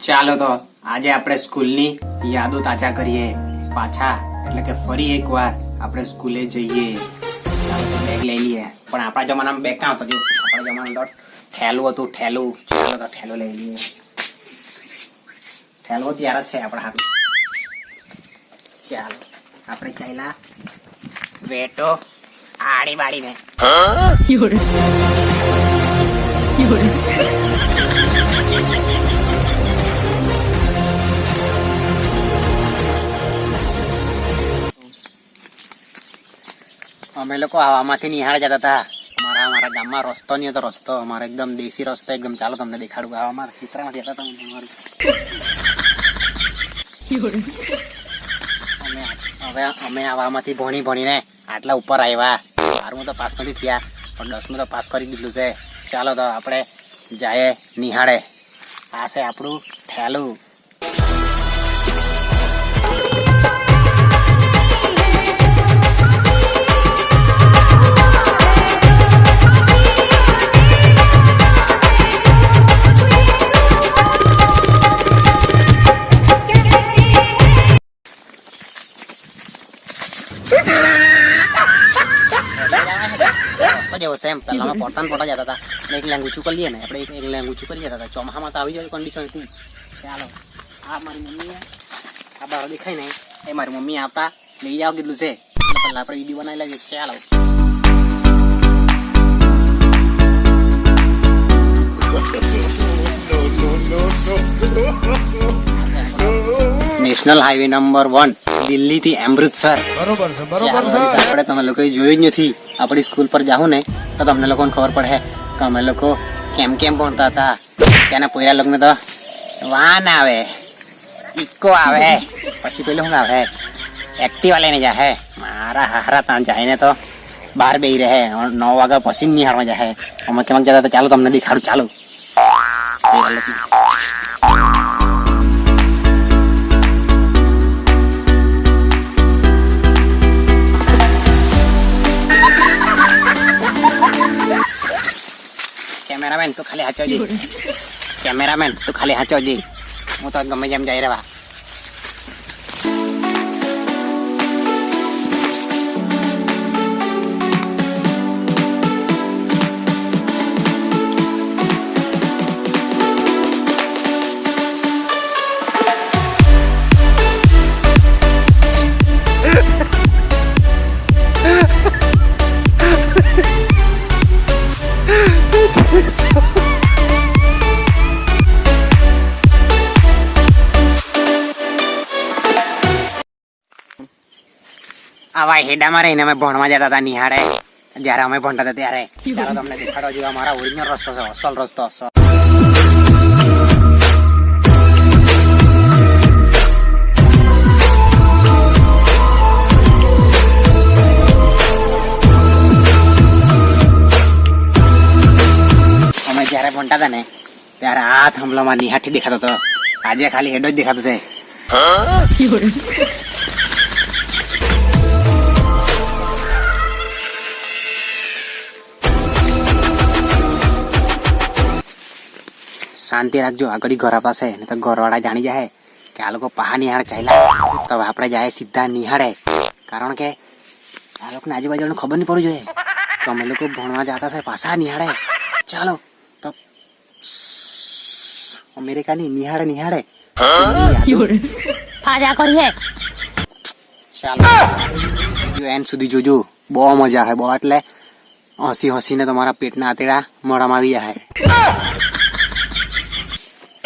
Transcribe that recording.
ચાલો તો આજે આપણે સ્કૂલની યાદો તાજા કરીએ પાછા, એટલે કે ફરી એકવાર આપણે સ્કૂલે જઈએ. ચાલો તો બેગ લઈ લઈએ. પણ આપણા જમાનામાં બેગ ક્યાં હતો? આપણા જમાનામાં તો ઠેલું હતું, ઠેલું. ચાલો તો ઠેલું લઈ લઈએ. ઠેલું ત્યારે જ છે આપણા હાથમાં. ચાલો આપણે ચાલ્યા વેટો આડી બાડીને. અમે લોકો આવામાંથી નિહાળ જતા હતા. અમારા ગામમાં રસ્તો નહીં હતો. રસ્તો અમારો એકદમ દેશી રસ્તો એકદમ. ચાલો તમને દેખાડું. આવા અમારા ચિત્રમાં જતા હતા અમે આવામાંથી ભણીને આટલા ઉપર આવ્યા. 12મું તો પાસ નથી થયા, પણ 10મું તો પાસ કરી દીધું છે. ચાલો તો આપણે જાય નિહાળે. આ છે આપણું ઠેલું. જેવો સેમ પહેલા અમે પોતા જતા હતા. એક લેંગ ઊંચું કરી લઈએ ને આપણે, એક લેંગ ઊંચું કરી જતા હતા. ચોમાસામાં તો આવી જાય કન્ડિશન હતી. ચાલો આ મારી મમ્મી, આ બાર દેખાય ને એ મારી મમ્મી આવતા લઈ જાવ કેટલું છે. પહેલા આપણે વિડીયો બનાવી લાવીએ. ચાલો નેશનલ હાઈવે નંબર 1 દિલ્હી થી અમૃતસર. બરોબર છે, બરોબર છે. આપણે તમે લોકો જોયું જ નથી. આપણી સ્કૂલ પર જાઉં ને તો તમને લોકોને ખબર પડે કે અમે લોકો કેમ ભણતા હતા. ત્યાંના પહેલા લોકોને તો વાન આવે, ઇકો આવે, પછી પેલું શું આવે, એક્ટિવા લઈને જાય. મારા હારા ત્યાં જાય તો બહાર બેસી રહે. 9 વાગ્યા પછી નિહાળમાં જાય. અમે કેમ જતા હતા ચાલો તમને દેખાડું. ચાલો કેમેરામેન તું ખાલી હાચવજે. કેમેરામેન તું ખાલી હાચવજે. હું તો ગમે જેમ જઈ રહ્યા. આવા હેડામાં રહીને અમે ભણવા જતા હતા નિહાળે. જયારે અમે ભણતા હતા ત્યારે. ચાલો તમને દેખાડવા જેવા મારા ઓરિજિનલ રસ્તો છે. અસલ રસ્તો. અમે જયારે ભણતા હતા ને ત્યારે આ થાંભલામાં નિહાળથી દેખાતો હતો. આજે ખાલી હેડો જ દેખાતો છે. શાંતિ રાખજો. આગળ ઘર પાસે ને તો ઘરવાળા જાણી જાય કે આ લોકો પહા નિહાળ ચાલ્યા. તો આપણે જાય સીધા નિહાળે. કારણ કે આ લોકોને આજુબાજુ ખબર નહીં પડવી જોઈએ કે અમે લોકો ભણવા જતા છે પાછા નિહાળે. ચાલો તો અમેરિકાની નિહાળે ચાલો એન્ડ સુધી જોજો. બહુ મજા આવે. બહુ એટલે હસી હસીને તમારા પેટના આતેડા મોઢામાં આવી જાય.